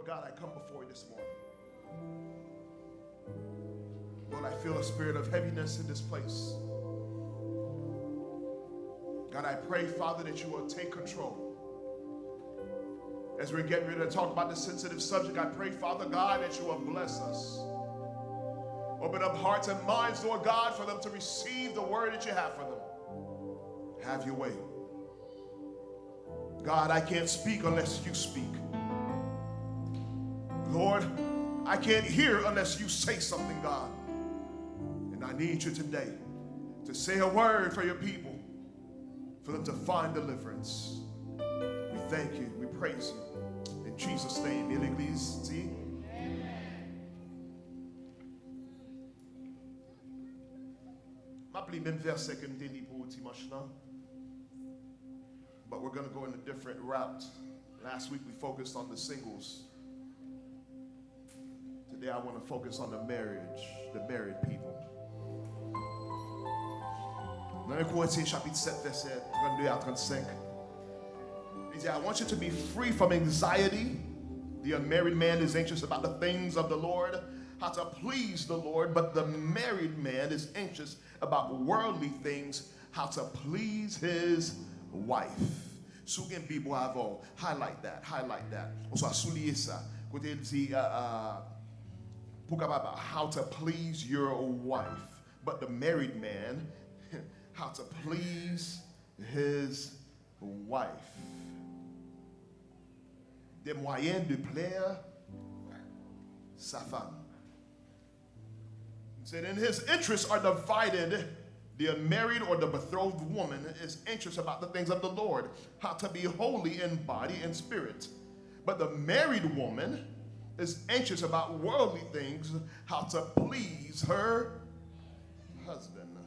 God, I come before you this morning. Lord, I feel a spirit of heaviness in this place. God, I pray, Father, that you will take control. As we're getting ready to talk about this sensitive subject, I pray, Father God, that you will bless us. Open up hearts and minds, Lord God, for them to receive the word that you have for them. Have your way. God, I can't speak unless you speak. Lord, I can't hear unless you say something, God. And I need you today to say a word for your people, for them to find deliverance. We thank you. We praise you. In Jesus' name, in l'Église dit. M'appli même verset que m'te li pour dimanche là. But we're going to go in a different route. Last week we focused on the singles. Today I want to focus on the marriage, the married people. Dans les Corinthiens chapitre 7 verset 32 à 35. He said, I want you to be free from anxiety. The unmarried man is anxious about the things of the Lord, how to please the Lord, but the married man is anxious about worldly things, how to please his wife. Sougen Bible avant, highlight that. On soit souligner ça. Côté dit pour capable how to please your wife, but the married man how to please his wife. Des moyens de plaire sa femme. He said, and his interests are divided. The unmarried or the betrothed woman is anxious about the things of the Lord, how to be holy in body and spirit. But the married woman is anxious about worldly things, how to please her husband.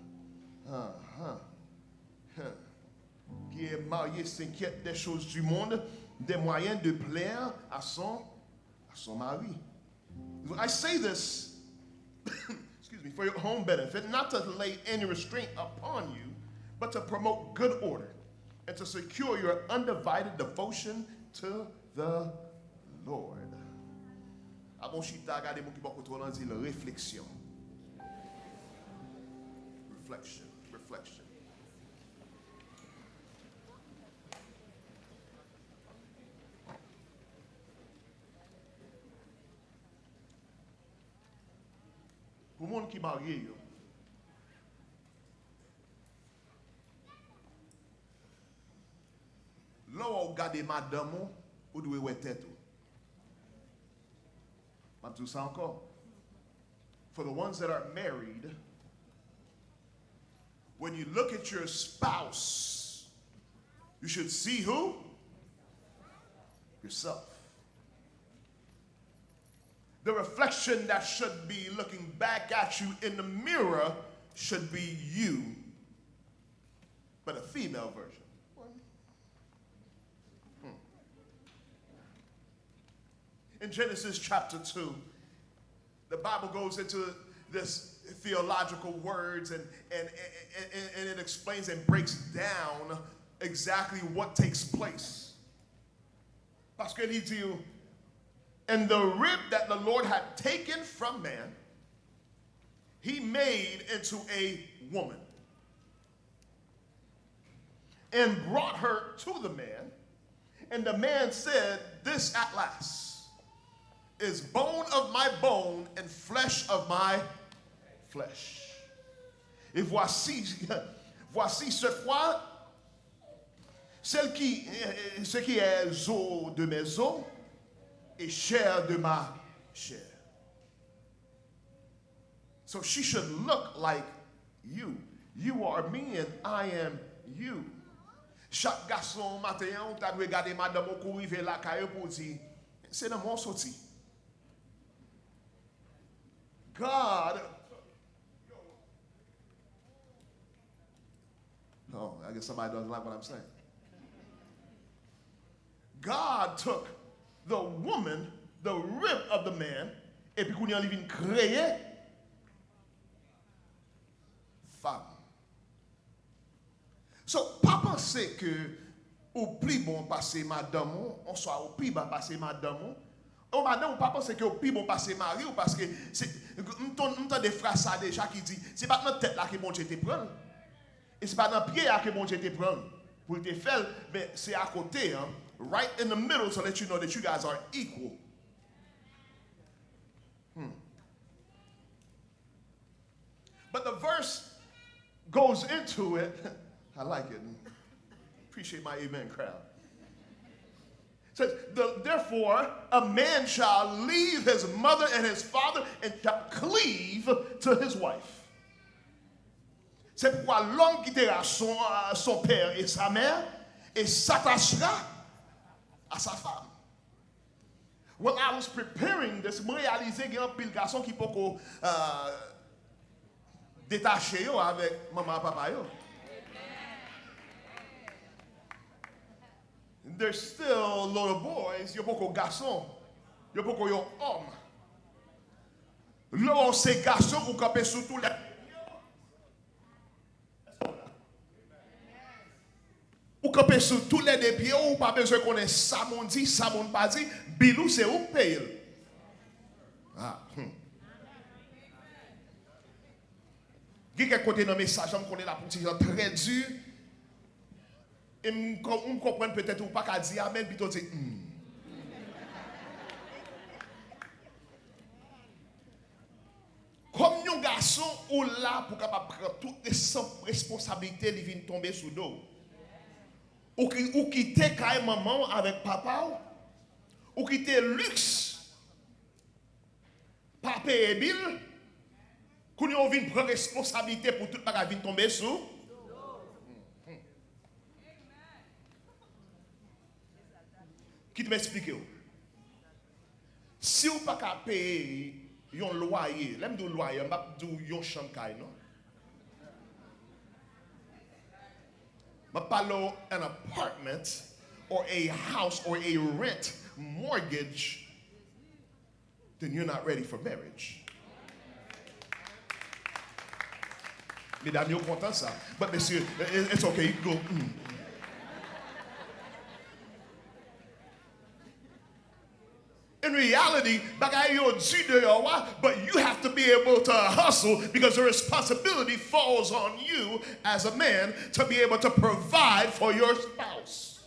Qui est marié s'inquiète des choses du monde, des moyens de plaire à son mari. I say this excuse me, for your home benefit, not to lay any restraint upon you, but to promote good order and to secure your undivided devotion to the Lord. Reflection. Pour le monde qui est marié, là où vous regardez madame, vous devez voir tête. Je vais dire ça encore. For the ones that are married, when you look at your spouse, you should see who? Yourself. The reflection that should be looking back at you in the mirror should be you, but a female version. In Genesis chapter 2, the Bible goes into this theological words and it explains and breaks down exactly what takes place. Parce que il dit, and the rib that the Lord had taken from man, he made into a woman and brought her to the man. And the man said, this at last is bone of my bone and flesh of my flesh. Et voici cette fois, ce qui est os de mes os et chair de ma chair. So she should look like you. You are me and I am you. Chaque garçon matin, t'as regardé madame au courir la caille pour dire, c'est dans mon sorti. God, oh, I guess somebody doesn't like what I'm saying. God took the woman, the rib of the man, et puis qu'on y a even créé femme. So, pas penser que au plus bon passer madame, on soit au plus bas passer madame, Oh, madame, ou pas penser que puis bon passer mari ou parce que c'est m'entend des phrases ça déjà qui dit c'est pas dans tête là que bon Dieu te prend et c'est pas dans pied là que bon Dieu te prend pour te faire mais c'est à côté hein, right in the middle to let you know that you guys are equal. But the verse goes into it. I like it. Appreciate my amen crowd. Says, therefore, a man shall leave his mother and his father and shall cleave to his wife. C'est pourquoi l'homme quittera son père et sa mère et s'attachera à sa femme. When I was preparing this, je réalisais qu'il y a un pile garçon qui peut détacher avec maman et papa. There's still little boys, yo poko garçon, yo poko yo homme. Là, on sait garçon ou capé sous tous les. Ou capé sous tous les dépieds, ou pas besoin qu'on ait ça mon dit, ça mon pas dit, bilou c'est ou paye. Ah. Quelqu'un côté dans le message, on connaît la petite très dur. Et on comprend peut-être ou pas qu'à dire amen, plutôt dire Comme un garçon ou là pour capable prendre toutes les responsabilités qui viennent tomber sous dos. Ou quitter quand maman avec papa, ou quitter luxe, papa et bill, qu'on vient prendre responsabilité pour toute la vie tomber sous. Qui te m'explique? Si vous n'avez pas payer un loyer, l'aime du loyer, je vais dire un chambre, non? Je parle an apartment or a house or a rent mortgage, then you're not ready for marriage. Mesdames, vous content ça? But monsieur, it's okay, you go. In reality, but you have to be able to hustle because the responsibility falls on you as a man to be able to provide for your spouse.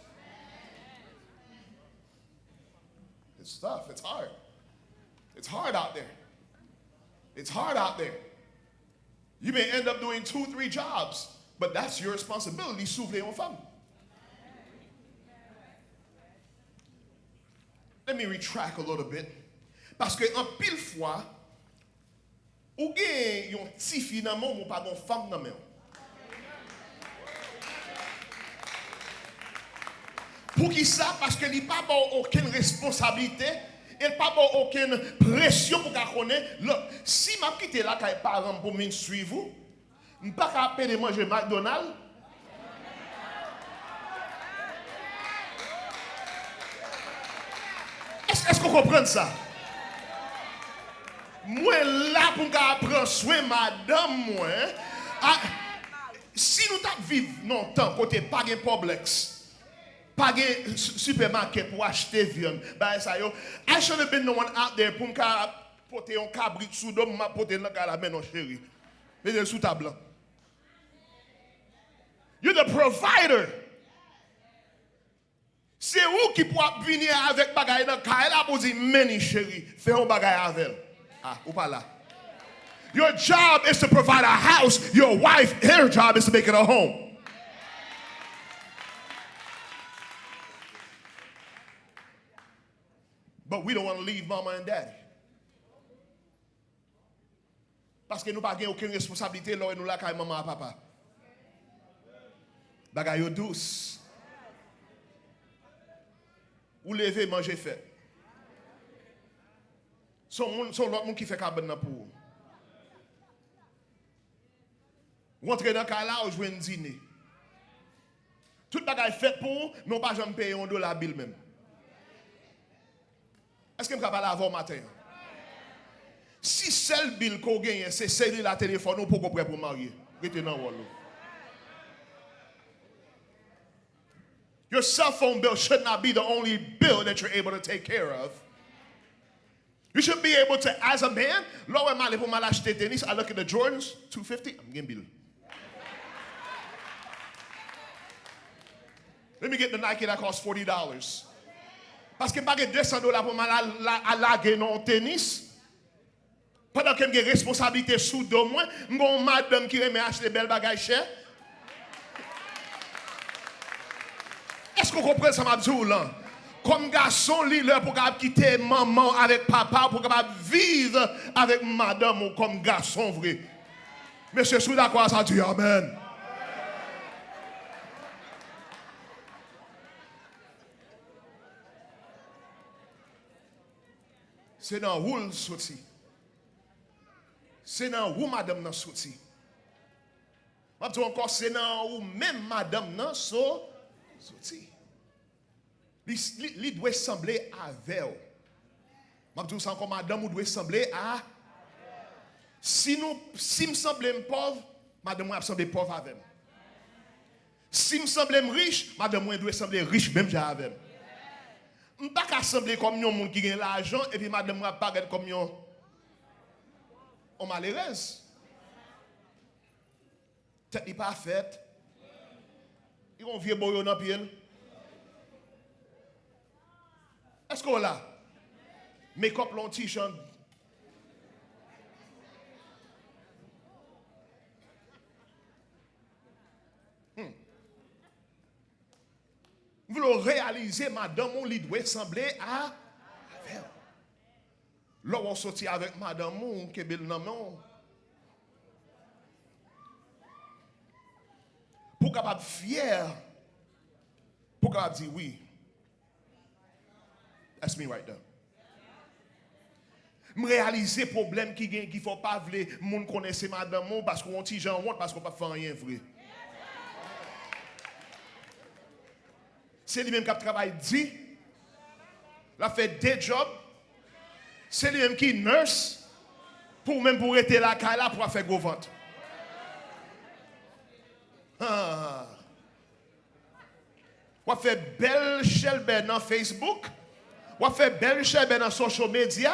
It's tough. It's hard. It's hard out there. It's hard out there. You may end up doing 2-3 jobs, but that's your responsibility. Souffler en femme. Let me retract a little bit. Parce que en pile fois, ou gen yon ti fi nan moun, ou pa gon femme nan men. Pour qui ça? Parce que il n'y a pas aucune responsabilité, il n'y a pas aucune pression pour qu'on connaisse. Si je quitte là, quand les parents pour me suivre, je ne peux pas payer manger McDonald's. Est-ce qu'on comprend ça? Moi là pour apprendre soin madame moi. Si nous vivons longtemps côté pas de complexe, pas de supermarché pour acheter viande, bah ça yo. I should have been the one out there pour porter un cabrit sous dôme, m'a porter dans la main non chérie. Mais sous table. You're the provider. C'est vous qui pouvez venir avec bagaille dans la là pour dire meni chérie, fais un bagaille avec elle. Ah, ou pas là. Your job is to provide a house. Your wife, her job is to make it a home. But we don't want to leave mama and daddy. Parce que nous n'avons aucune responsabilité là où nous là quand maman et papa. Bagaille yo douce. Ou lever, manger, fait. Son l'autre monde qui fait cabane pour vous. Rentrer dans le cas là, ou jouer un dîner. Tout le bagage fait pour vous, mais on ne peut pas jamais payer $1 bill même. Est-ce que je peux parler avant matin? Si seul bill qu'on gagne, c'est celle de la téléphone, ou pour qu'on prêt pour marier. Restez dans le rôle. Your cell phone bill should not be the only bill that you're able to take care of. You should be able to, as a man, lower my level, my last tennis. I look at the Jordans, 250. I'm getting bill. Let me get the Nike that costs $40. Parce que pas $200 pour à laguer non tennis. Pendant que j'ai responsabilité sous deux mois, mon madame qui remet acheter belles bagages chères. Est-ce qu'on comprend ça, m'a dit là? Comme garçon, il est pour quitter maman avec papa, pour vivre avec madame ou comme garçon vrai. Monsieur, je suis d'accord, ça dit amen. C'est dans où le sorti. C'est dans où madame n'a sorti. Je dis encore, c'est dans où même madame n'a sorti. Il doit sembler à elle. Je dis encore, madame doit sembler à si me semble pauvre, madame doit sembler pauvre avec. Si me semble riche, madame doit sembler riche même avec. Je ne peux pas sembler comme un monde qui a l'argent et puis madame doit paraître comme un malheureuse. Tête n'est pas faite. Il y a un vieux boyau dans le pied. Est-ce qu'on l'a? Make-up long t-shirt. Vous le réalisez, madame, on lui doit sembler à elle. Là, on sortit avec madame, on qui est belle non. Pour capable fier, pour capable dire oui. That's me right there. Me réaliser problème qui ne faut pas vouloir moun connaisse madame parce qu'on ti gens honte parce qu'on pas faire rien vrai. C'est lui-même qui a travaillé dit, il a fait des jobs. C'est lui-même qui nurse pour même pour être là pour faire gros ventre. On fait belle shelbe dans Facebook. On fait belle shelbe dans social media.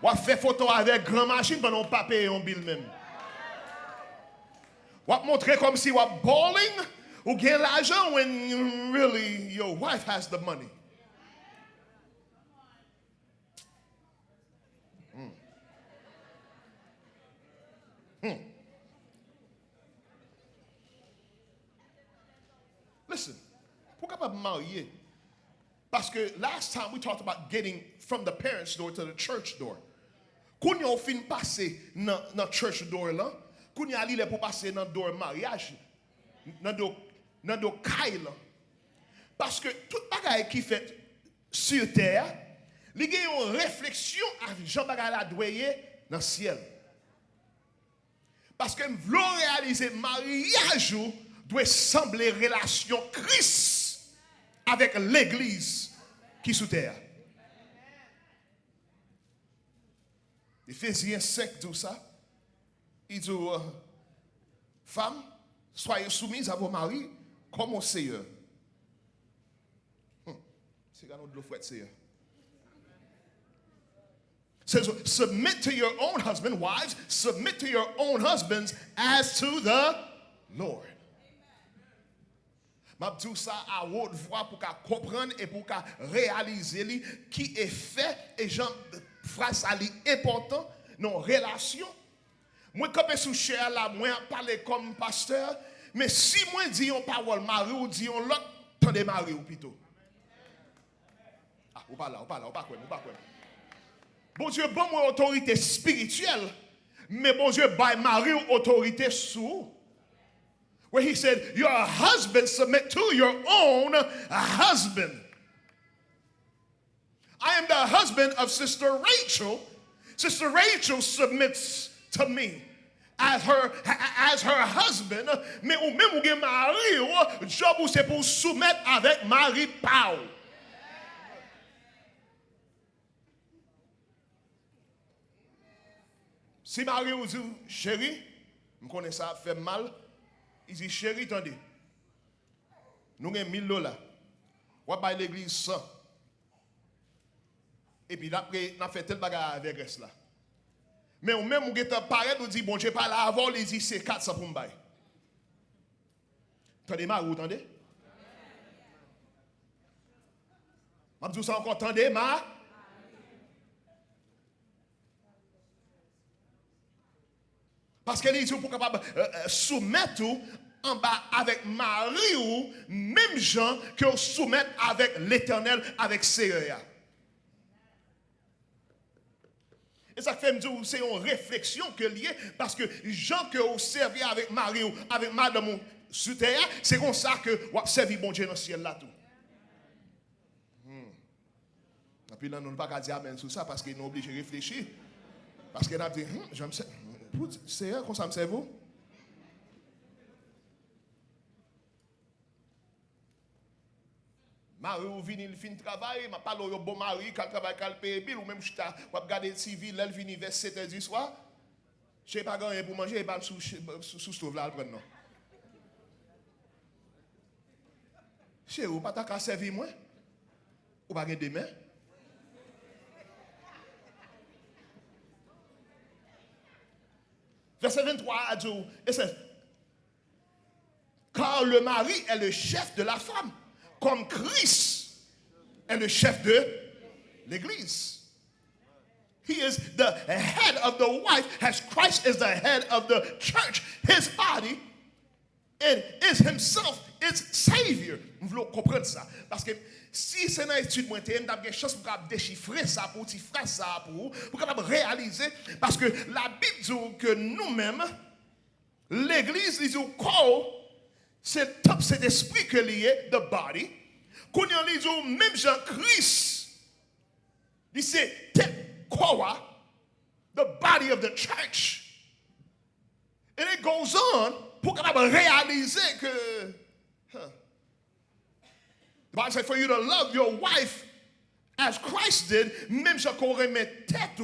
On fait photo avec grand machine pendant pas payer un bill même. On montrer comme si on bowling ou gain l'argent when really your wife has the money. Listen, pourquoi pas marier? Parce que last time we talked about getting from the parents' door to the church door. Quand on fin passer dans church door là, quand on aller pour passer dans door mariage, dans door kaila. Parce que tout bagaille qui fait sur terre, il y a une réflexion à Jean bagaille la doyer dans le ciel. Parce que nous voulons réaliser mariage doit sembler relation Christ avec l'église qui est sous terre. Éphésiens 5 dit ça. Il dit, femmes, soyez soumises à vos maris comme au Seigneur. C'est quand nous devons Seigneur. Says, submit to your own husband, wives, submit to your own husbands as to the Lord. Je dis ça à haute voix pour qu'elle comprenne et pour qu'elle réalise qui est fait et j'en phrase important dans relation. Moi comme sous cher là, moi parler comme pasteur, mais si moi dis une parole mari ou dis on l'autre, tendez mari ou plutôt. Ah, ou pas là. Bon Dieu, bon moi autorité spirituelle, mais bon Dieu, by mari ou autorité sous. Where he said, your husband submit to your own husband. I am the husband of Sister Rachel. Sister Rachel submits to me as her husband. Mais ou même ou gen mari, job ou c'est pour soumettre avec marital. Si mari ou dit, chérie, je connais ça fait mal. Il dit, chérie, attendez. Nous avons $1000. On va à l'église 100. et puis après, on a fait tel bagage avec reste là. Mais ou même, on est pareil, nous dit, bon, je pas là avant, les dit, c'est 400 pour me bailler. Attendez, ma, vous entendez? Je dis ça encore, attendez, ma. Parce que les gens sont capables de soumettre en bas avec Marie ou même gens que soumettent avec l'Éternel, avec Sekrè. Et ça fait me dire c'est une réflexion que lié parce que les gens que vous servez avec Marie ou avec Madame ou sur terre, c'est comme ça que vous servez bon Dieu dans le ciel là tout. Et puis là, nous ne pouvons pas dire amen sur ça parce qu'ils sont obligés de réfléchir. Parce qu'ils ont dit, je me sais. C'est comme ça me sert vous? Marie ou vini il fin travail, m'a parlé au bon mari quand travail quand paye bill ou même je t'a regarder civil, elle vini vers 7h du soir. Je sais pas gagner pour manger, pas sous stove là prendre non. Chez vous pas ta qu'à servir moi? Ou pas gagner demain? Verset 23 a dit, car le mari est le chef de la femme, comme Christ est le chef de l'Église. He is the head of the wife, as Christ is the head of the church, his body, and is himself its Savior. Vous voulez comprendre ça? Parce que si c'est une étude, moi, j'ai une chance pour déchiffrer ça, pour faire ça, pour capable réaliser, parce que la Bible dit que nous-mêmes, l'Église, dit que c'est top cet esprit que lié, the body, qu'on y a dit même Jean-Christ, il c'est the body of the church. And it goes on pour capable réaliser que the Bible says for you to love your wife as Christ did, même si qu'on remet tête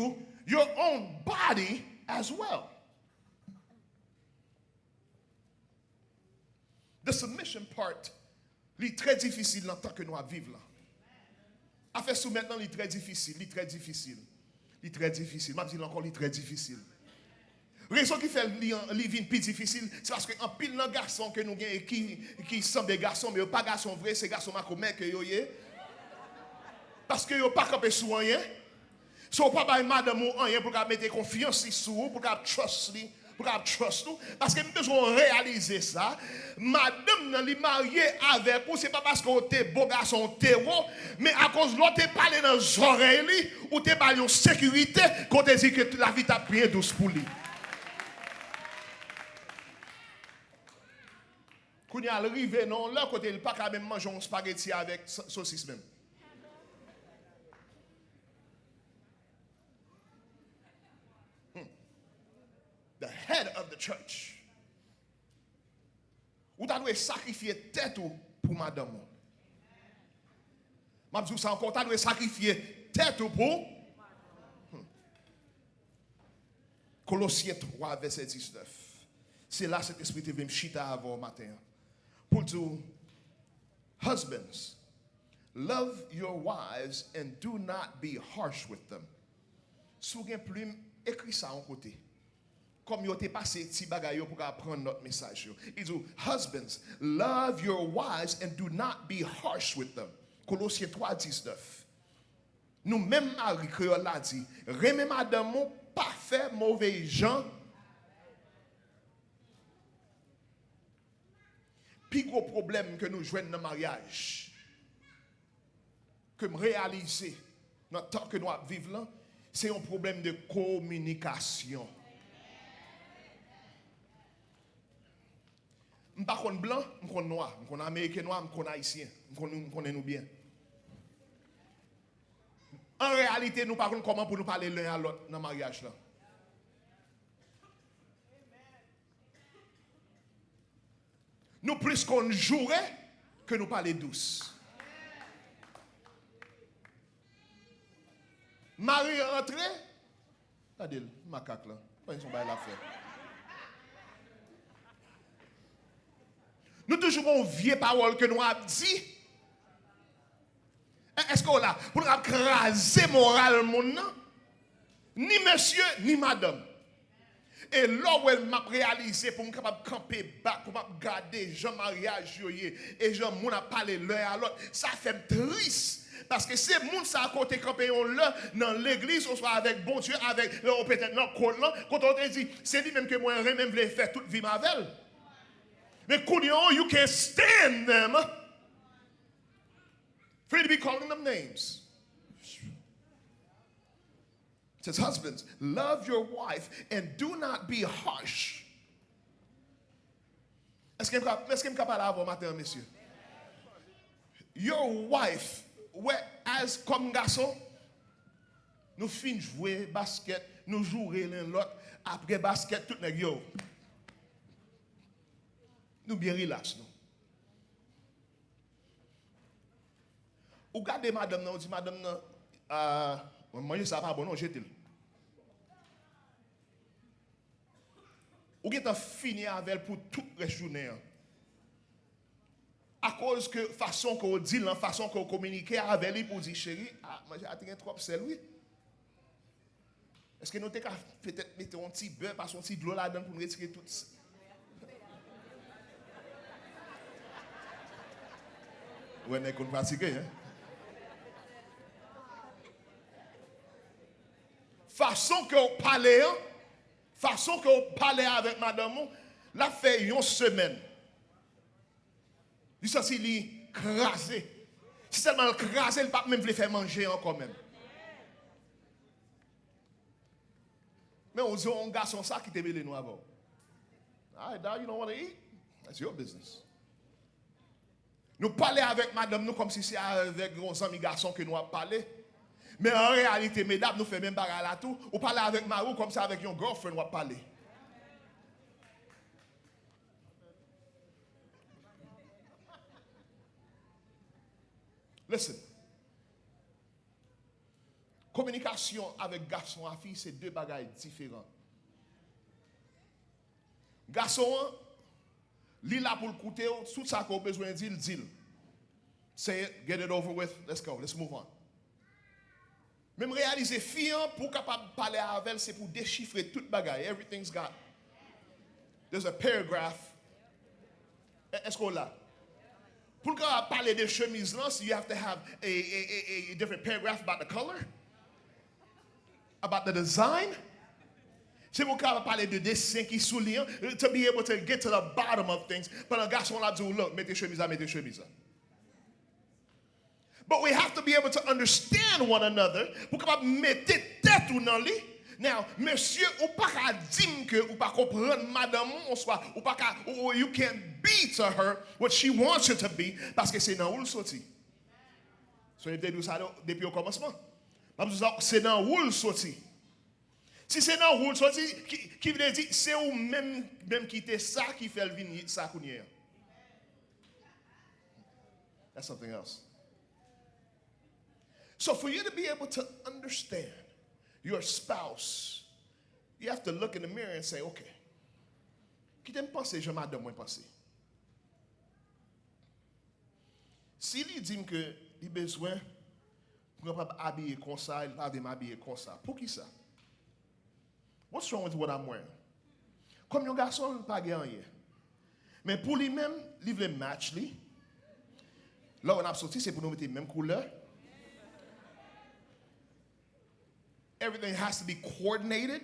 your own body as well. The submission part, c'est très difficile dans le temps que nous vivons là. À faire soumettre, c'est très difficile, c'est très difficile. C'est très difficile. Je dis encore, c'est très difficile. La raison qui fait le vie plus difficile, c'est parce qu'en pile de garçons que nous avons qui sont des garçons, mais pas garçons vrais, c'est garçons macomèques que vous avez. Parce que vous n'avez pas campé sur rien. Si vous n'avez pas madame ou rien pour mettre confiance sur vous, pour trust lui. Parce que nous devons réaliser ça. Madame n'est mariée avec vous, ce n'est pas parce que vous êtes beau garçon terreau, mais à cause de l'autre, vous parlez dans les oreilles, ou vous parlez de sécurité, quand vous dites que la vie t'a pris douce pour lui. Quand il est arrivé, non, là, côté, il n'a pas quand même manger un spaghetti avec saucisse même. The head of the church. Ou tu dois sacrifier tête pour madame. Je dis ça encore, tu dois sacrifier tête pour. Colossiens 3, verset 19. C'est là cet esprit qui vient me chita avant matin. Pour dire, husbands, love your wives and do not be harsh with them. Si vous avez plume, écris ça en côté. Comme vous avez passé petit bagaille pour apprendre notre message. Il dit, husbands, love your wives and do not be harsh with them. Colossiens 3, 19. Nous-mêmes, Marie Creole l'a dit, remets madame, pas faire mauvais gens. Puis gros problème que nous jouons dans le mariage, que me réaliser dans le temps que nous vivons là, c'est un problème de communication. Je ne suis pas blanc, je suis noir, je suis américain noir, je suis haïtien, je connais nous bien. En réalité, nous ne parlons pas comment pour nous parler l'un à l'autre dans le mariage là. Nous plus qu'on jouerait que nous parler douce. Marie rentrée, regardez, macaque là, pas une bail l'affaire. Nous toujours une vieille parole que nous avons dit. Est-ce qu'on là pour craser moral mon non? Ni monsieur ni madame. Et là où elle m'a réalisé pour me capable camper bas, pour me garder Jean mariage et Jean mon a parlé l'un à l'autre, ça fait triste. Parce que c'est moun ça à côté campé on là dans l'église on soit avec bon Dieu avec peut-être dans côte là quand on te dit c'est lui même que moi même voulais faire toute vie ma belle. Mais you can't stand them. For you to be calling them names. It says, husbands, love your wife and do not be harsh. Est-ce que je parle avant matin, monsieur? Your wife, as comme garçon, nous finissons jouer basket, nous jouons l'un l'autre, après basket, tout le monde. Nous bien relax, nous. Ou gardez madame, on dit madame, moi, ça pas bon, non, jetez-le. Ou est fini avec elle pour toute la journée. À cause que façon qu'on dit, la façon qu'on communique avec elle pour dire chérie, moi j'ai atteint trop sel, oui. Est-ce que nous avons peut-être mettre un petit beurre, passer un petit de l'eau là-dedans pour nous retirer tout ça? Ouais, mais qu'on pratique, hein? Façon que vous parlez avec madame, la fait une semaine. Il s'est dit crasé. Si seulement crasé, le pape même voulait faire manger encore même. Mais on dit un garçon ça qui te mêlé nous avant. Alright, dad, you don't want to eat? That's your business. Nous parlons avec madame nous comme si c'est avec nos amis garçons que nous avons parlé. Mais en réalité, mesdames, nous faisons même bagarre là tout. Ou parler avec Marou comme ça avec une girlfriend, on va parler. Listen. Communication avec garçon et fille, c'est deux bagages différents. Garçon, il là pour le coûter, tout ça qu'on a besoin de dire, dit. Say it, get it over with, let's go, let's move on. Même réaliser fille pour capable parler avec elle, c'est pour déchiffrer toute bagaille. Everything's got. There's a paragraph. Est-ce qu'on l'a? Pour parler de chemise là, you have to have a different paragraph about the color, about the design. C'est pour parler de dessin qui souligne, to be able to get to the bottom of things. Pendant que garçon là dit, look, mettez chemise là, mettez chemise là. But we have to be able to understand one another. Pour capable mettre tête ou dans lui. Now, monsieur, ou pas qu'à dire que ou pas comprendre madame on soit ou pas qu'à you can't be to her what she wants you to be parce que c'est dans où le sorti. So il dit ça depuis au commencement. C'est dans où le sorti. Si c'est dans où le sorti qui veut dire c'est ou même quitter ça qui fait le venir ça connaît. That's something else. So for you to be able to understand your spouse, you have to look in the mirror and say, okay, qui t'aime penser, je m'adore moins penser. Si il dit que il a besoin pour pas habiller comme ça, il pas m'habiller comme ça. Pour qui ça? What's wrong with what I'm wearing? Comme un garçon, il pas gagné. Mais pour lui-même, il veut match lui. Là on a sorti, c'est pour nous mettre la même couleur. Everything has to be coordinated.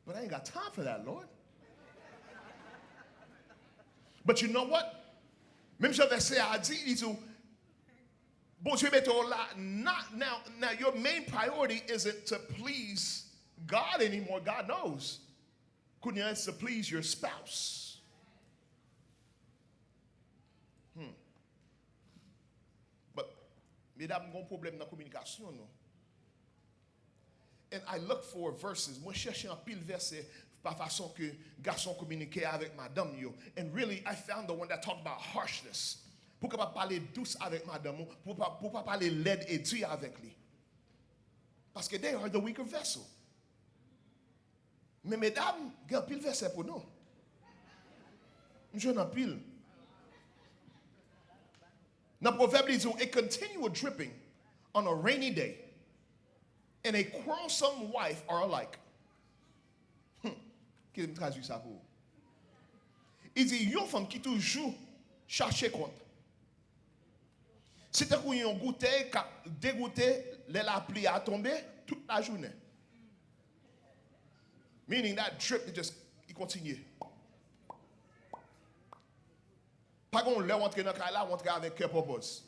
But I ain't got time for that, Lord. But you know what? Même si verset a dit, il dit, bon Dieu met là, not now. Now your main priority isn't to please God anymore. God knows. It's to please your spouse. But mesdames, il y a un problème dans la communication, non? And I look for verses. Moi, je cherche un pile verset par façon que garçon communiquait avec madame yo. And really, I found the one that talked about harshness. Pour pas parler douce avec madame, pour pas parler laid et dur avec lui. Parce que they are the weaker vessel. Mais mesdames, il y a un pile verset pour nous. Je n'en pile. Dans Proverbe, il dit, a continual dripping on a rainy day and a quarrelsome wife are alike. Qu'est-ce que traduit ça pour vous? Il dit, une femme qui toujours cherche compte. C'est un coup yon goûté, dégoûté, la pluie a tombé toute la journée. Meaning that drip, il continue. Pas qu'on l'a rentré dans le là, rentrer avec cœur propose.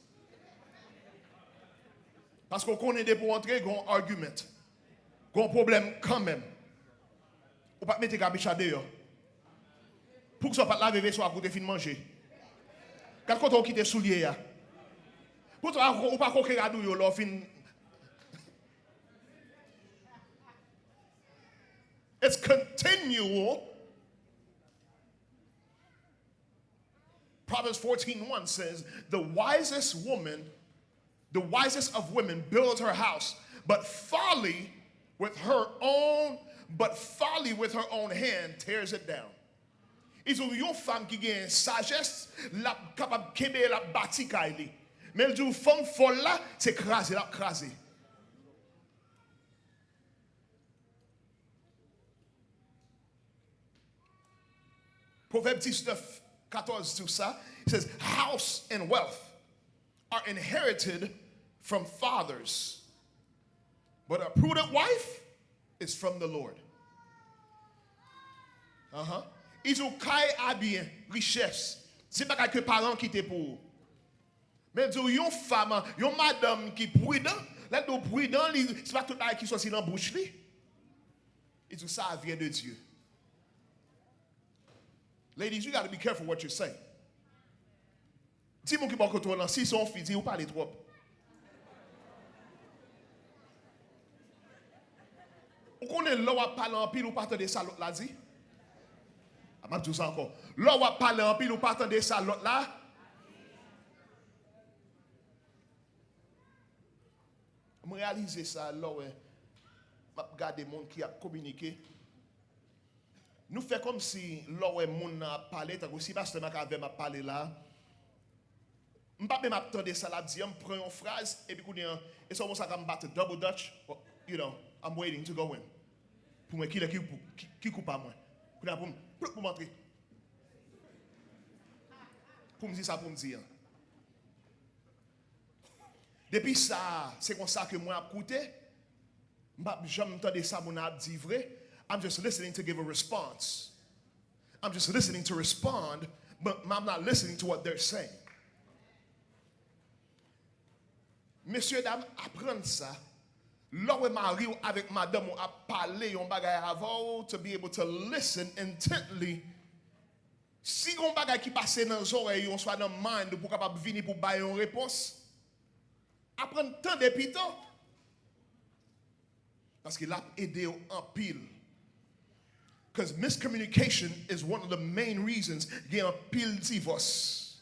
Parce qu'on connaît des pour rentrer, qu'on argument. Qu'on problème quand même. Ou pas mettre gabiche à dehors. Pour que ça pas laver vaisseau à côté fin manger. Quand on quitte les souliers. Pour toi, ou pas coquer à douille, là, fin. It's continual. Proverbs 14:1 says, the wisest of women builds her house, but folly with her own hand tears it down. Ils ont une femme qui a une sagesse, la capable de kembe la bâti kaili. Mais elle dit, femme folle là, c'est crasé, la crasé. Proverbe 19:14 to ça, it says, house and wealth are inherited from fathers, but a prudent wife is from the Lord. Ils ont caille à bien, richesse. C'est pas que parents qui étaient pour. Mais dis une femme, une madame qui prudent, là do prudent, c'est pas tout la qui sorti dans bouche li. Et tout ça vient de Dieu. Ladies, you got to be careful what you say. Si mon qui bon contrôle, si son fils dit ou parle trop. Ou connaît l'eau à parler en pile ou partant de ça l'autre là dit. Je dis ça encore. L'eau à parler en pile ou partant de ça l'autre là. Je réalise ça là ouais. Je regarde les gens qui a communiqué. Nous faisons comme si l'eau est moun a parlé, tant que si pasteur Macavem a parlé là. Je ne peux pas même attendre ça là, je prends une phrase et puis et ça ça comme battre double dutch, you know, I'm waiting to go in. Pour moi qui coupe pas moi. Pour montrer. Pour me dire ça pour me dire. Depuis ça, c'est comme ça que moi j'ai écouté. Je n'entends ça mon a dit vrai. I'm just listening to give a response. I'm just listening to respond, but I'm not listening to what they're saying. Messieurs, dames, apprenez ça. Là où Marie avec madame a parlé un bagay avant, to be able to listen intently. Si on bagay qui passe dans les oreilles, on soit dans le mind pour capable venir pour bailler une réponse. Apprenez tant depuis temps. Parce qu'il a aidé en pile. Because miscommunication is one of the main reasons il y a un pile divorce.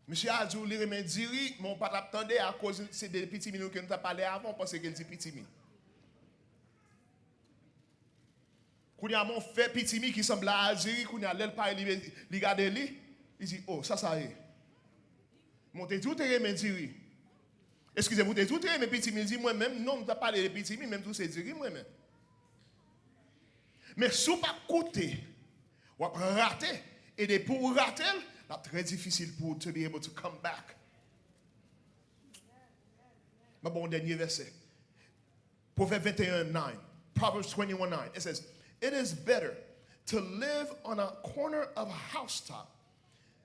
Monsieur a dit, il remet diri, mon pas attendre à cause c'est des petits minutes que nous avons parlé avant, parce qu'il dit petit mi. Quand il y a mon fait petit mi qui semble à diri, quand il y a l'elle pas il regarde lui, il dit, oh, ça y est. Montez tout et remet diri. Excusez-moi, vous êtes tout mais petit mi dit moi-même, non, nous n'avons pas parlé de petit mi, même tout c'est diri moi-même. Mais si vous pas côté, vous rater, et pour rater, c'est très difficile pour to be able to come back. Mais bon, dernier verset. Proverbe 21:9. Proverbs 21:9. It says, it is better to live on a corner of a housetop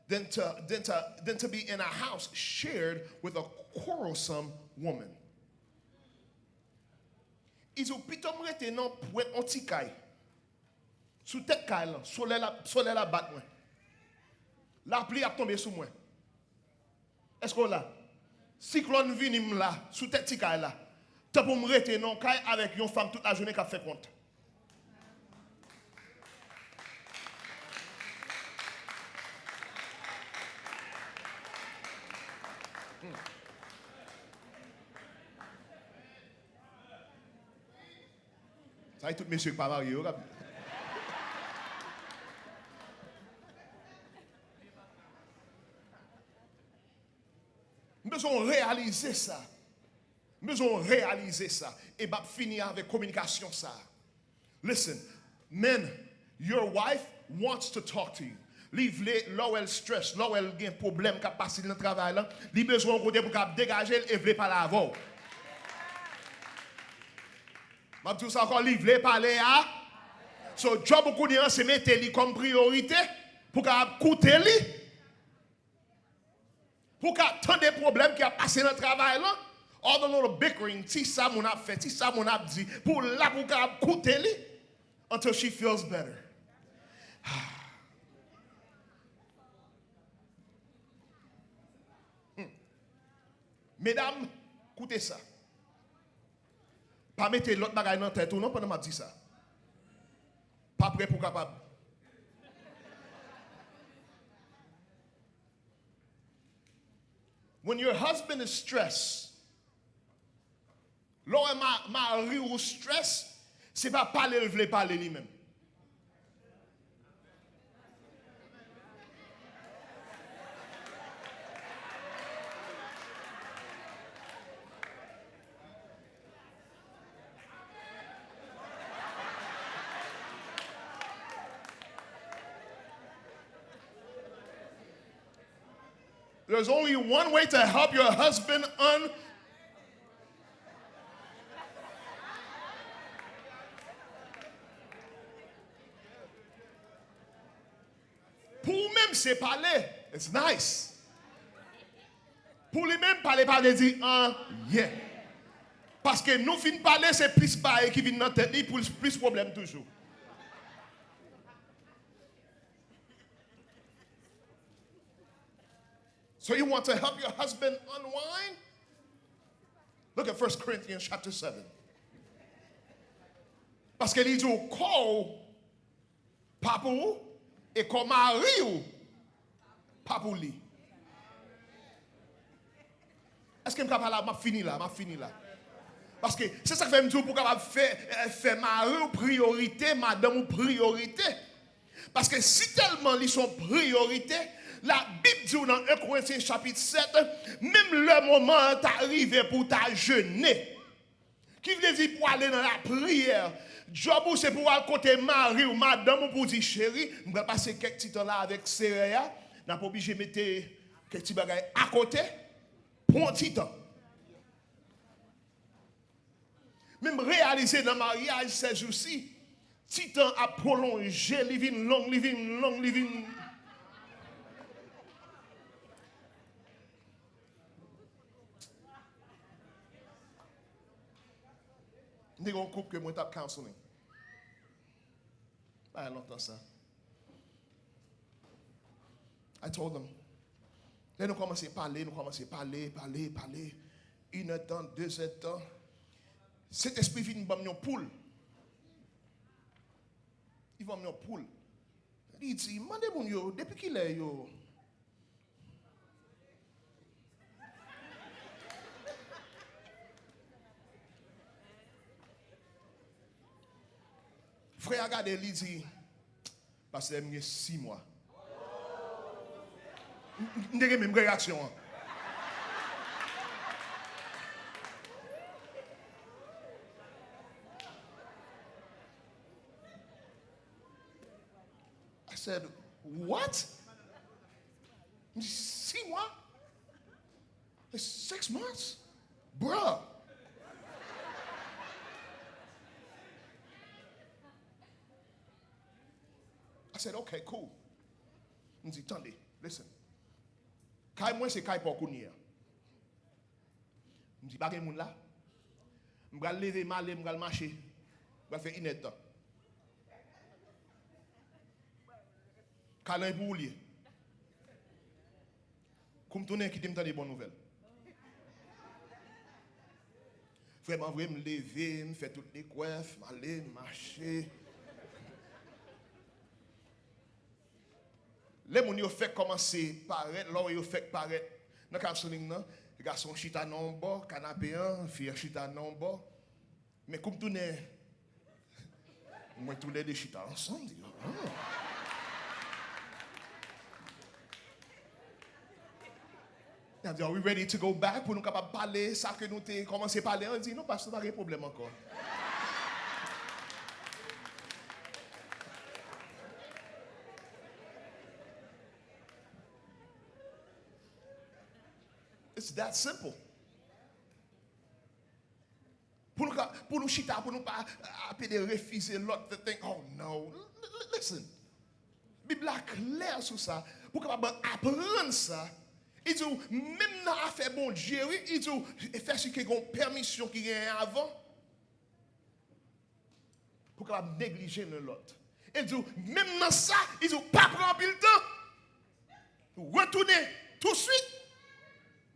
than to be in a house shared with a quarrelsome woman. Ils ont plutôt rester dans point anti-caille. Sous tête caille, soleil la bat moi. La pluie a tombé sur moi. Est-ce qu'on l'a? Cyclone vini là, sous tête caille là. T'as pour me rester non caille avec une femme toute la journée qui a fait compte. Ça y est, tous messieurs pas mariés. Besoin réaliser ça. Besoin réaliser ça. Et bah finir avec communication ça. Listen, men, your wife wants to talk to you. Livre là où elle stress, là où elle a un problème qui a passé dans le travail là, il besoin de côté pour qu'elle dégager et veut parler avant. Je dis ça encore, livre parler à. So job beaucoup de gens se mettent lui comme priorité pour qu'elle écoute lui. Pour qu'elle attende des problèmes qui a passé dans le travail là. All the little bickering, si ça mon a fait, si ça mon a dit, pour là pour qu'elle écoute lui until she feels better. Mesdames, écoutez ça. Pas mettre l'autre bagaille dans la tête ou non pendant que je dis ça. Pas prêt pour capable. When your husband is stressed, lorsque mari ou stress, c'est pas parler, il veut parler lui-même. There's only one way to help your husband Pour même c'est parler, it's nice. Pour lui-même parler, pas de dire yeah. Parce que nous fin parler, c'est plus pareil qui vient dans la tête, pour plus problème toujours. So you want to help your husband unwind? Look at 1 Corinthians chapter 7. Parce qu'il dit au corps, pas pour vous, et comme mari, pas pour lui. Est-ce que je fini là? Parce que c'est ça que je veux me dire pour faire mari ou priorité, madame ou priorité. Parce que si tellement ils sont priorité, la Bible dit dans 1 Corinthiens chapitre 7, même le moment t'arrive pour ta jeûner. Qui veut dire pour aller dans la prière. Job c'est pour aller côté mari ou madame ou pour dire chérie, je vais passer quelques petits temps là avec Seréa, n'a pas obligé de mettre quelques petits bagages à côté pour un petit temps. Même réaliser dans le mariage ces jours-ci, petit temps à prolonger, living long, living. Nous avons un couple que moi j'ai counseling. Pas longtemps ça. I told them. Là nous commençons à parler. 1 heure de temps, 2 heures de temps. Cet esprit vient de me poule. Il va me poule. Il dit, demandez-moi yo, depuis qu'il est yo. Frère, regardez, il dit, parce que j'ai 6 mois. Je n'ai pas même réaction. I said, what? 6 mois? It's 6 months? Bruh. I said, okay, cool. Je dis, attendez, listen. Quand moi, c'est quand pour connaître. Je dis, pas de monde là. Je vais lever mal, je vais marcher. Je vais faire une étape. Quand je vais oublier. Comme tout le monde qui me donne des bonnes nouvelles. Vraiment, je vais me lever, me faire toutes les coiffes, aller marcher. Les gens qui fait commencer paraître, là où ils fait paraître, dans le counseling, les garçons chita non bas, canapé un, fille chita non bas. Mais comme tout n'est, moi tous les deux chita ensemble. a dit, are we ready to go back pour nous capables de parler ça que nous avons commencé à parler? On dit, non, parce que pas de problème encore. It's that simple. Pour nous chita, pour nous pas appeler refuser l'autre, to think, oh no. Listen, Bible est claire sur ça. Pour capable apprendre ça, il dit, même dans l'affaire bon Dieu, il dit, faire ce qui est une permission qui est avant, pour capable négliger l'autre. Il dit, même dans ça, il dit, pas prendre le temps, retourner tout de suite,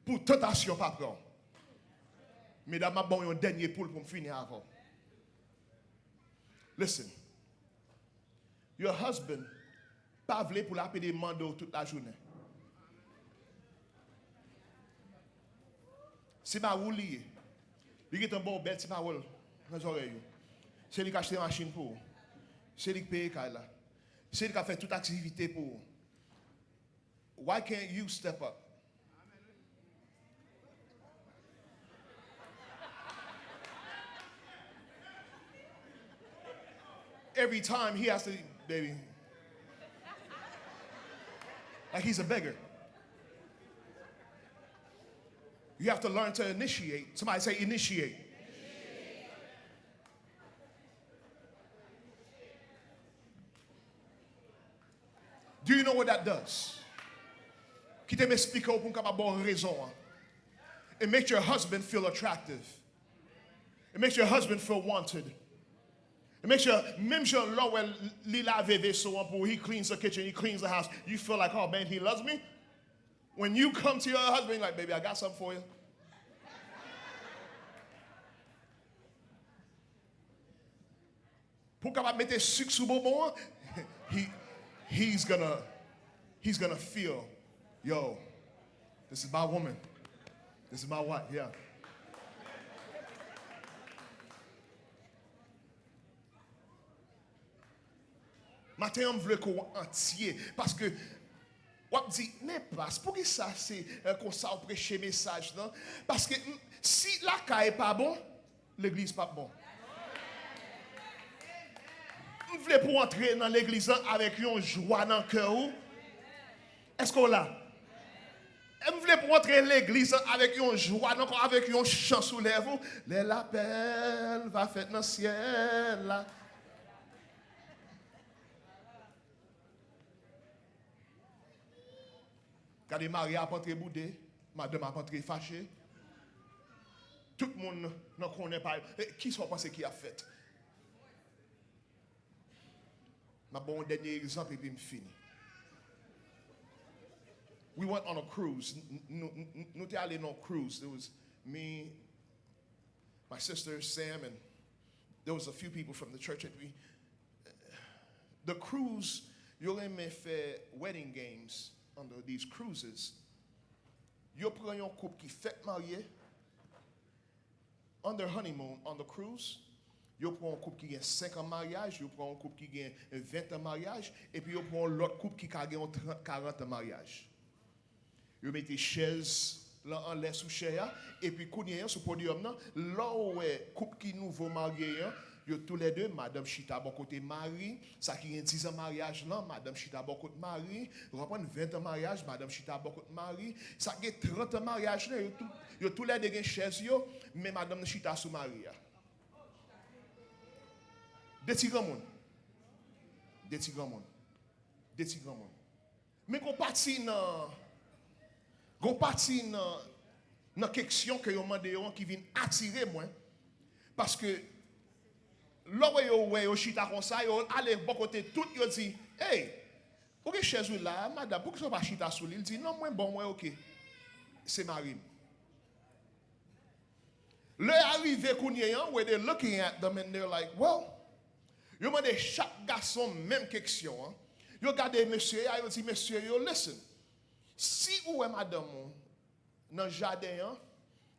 pour tentation pas prendre. Mesdames, je vais vous un dernier poule pour me finir avant. Listen. Your husband, pas voulu pour l'appeler mando toute la journée. Si ma roule lié, il est un bon bel si ma roule dans les oreilles. C'est lui qui a acheté une machine pour vous. C'est lui qui paye là. C'est lui qui a fait toute activité pour vous. Why can't you step up? Every time he has to, baby, like he's a beggar. You have to learn to initiate. Somebody say initiate. Do you know what that does? Qui te m'explique pour qu'on ait bonne raison. It makes your husband feel attractive. It makes your husband feel wanted. It makes sure, même si l'homme il lave vaisseau pour he cleans the kitchen, he cleans the house, you feel like, oh man, he loves me. When you come to your husband, you're like, baby, I got something for you. Pour capable mettre sucre sous bonbon, he's gonna feel, yo, this is my woman, this is my wife, yeah. Matin, on veut qu'on entier. Parce que, on dit, mais pas, pour que ça, c'est comme ça, on prêche message, non? Parce que si la caille n'est pas bon, l'église n'est pas bon. On veut pour entrer dans l'église avec une joie dans le cœur. Est-ce qu'on l'a? On veut pour entrer dans l'église avec une joie, avec un chant sous les lèvres. L'appel va faire dans le ciel, là. Quand les mariés ont entré boudé, madame a entré fâchée. Tout le monde ne connaît pas. Qui sont pensés qui a fait? Je vais un dernier exemple et puis je finis. We went on a cruise. Nous sommes allés on a cruise. There was me, my sister Sam, and there was a few people from the church. The cruise, you may faire wedding games. Under these cruises, you prend un couple qui fait marier on their honeymoon on the cruise. You prend un couple qui a 5 ans de mariage, you prend un couple qui a 20 ans de mariage, et puis you prend l'autre couple qui a 30, 40 ans de mariage. You mettez des chaises là en l'air sous chair, et puis quand il y a sur podium là où est couple qui nouveau marié, yo tous les deux, Madame Chita bon côté Marie, ça qui a 10 ans de mariage là, Madame Chita bon côté Marie, reprend 20 ans de mariage, Madame Chita bon côté Marie, ça qui a 30 ans de mariage là, yo tous les deux gen chaise yo, mais Madame Chita sous Marie. Des petits grands monde. Des petits grands monde. Des petits grands monde. Mais qu'on partit dans question que yo mandé qui vient attirer moi parce que là où yo chita comme ça yo aller bon côté tout yo dit hey pour que chaise là madame pour que ça pas chita sous il dit non moi bon moi OK c'est Marie le arrivé kounyen where they're looking at them and they're like well yo mandé chaque garçon même question yo regardé monsieur yo dit monsieur yo listen si ou est madame dans le jardin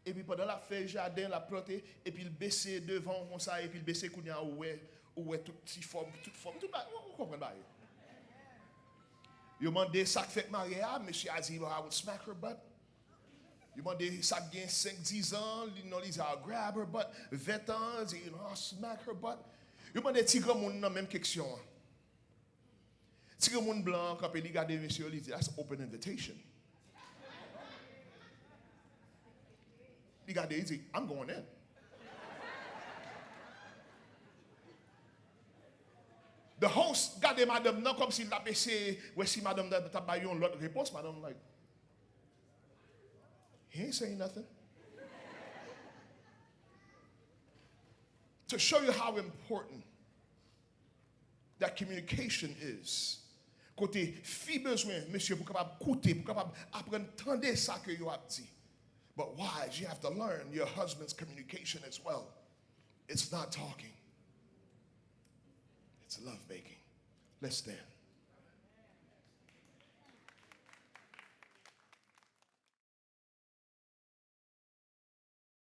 et puis pendant la fait jardin la planter et puis il baisser devant comme ça et puis il baisser kounya ou est toute forme tout vous comprenez pas yo mandé ça fait marier monsieur a dit I would smack her butt You want to say 5-10 ans, you know, ils a grab her butt, 20 ans, you know, smack her butt. You want to tigre moun nan même question. Tigre moun blanc, quand il regarde monsieur, il dit, that's open invitation. Il regarde, il dit, I'm going in. The host, gade madame nan, comme s'il l'a passé, si madame t'a ba yon l'autre réponse, madame like, he ain't saying nothing. To show you how important that communication is. Côté fi besoin, monsieur, pour capable écouter, pour capable apprendre entendre ça que yo a dit. But wives, you have to learn your husband's communication as well. It's not talking. It's love making. Let's stand.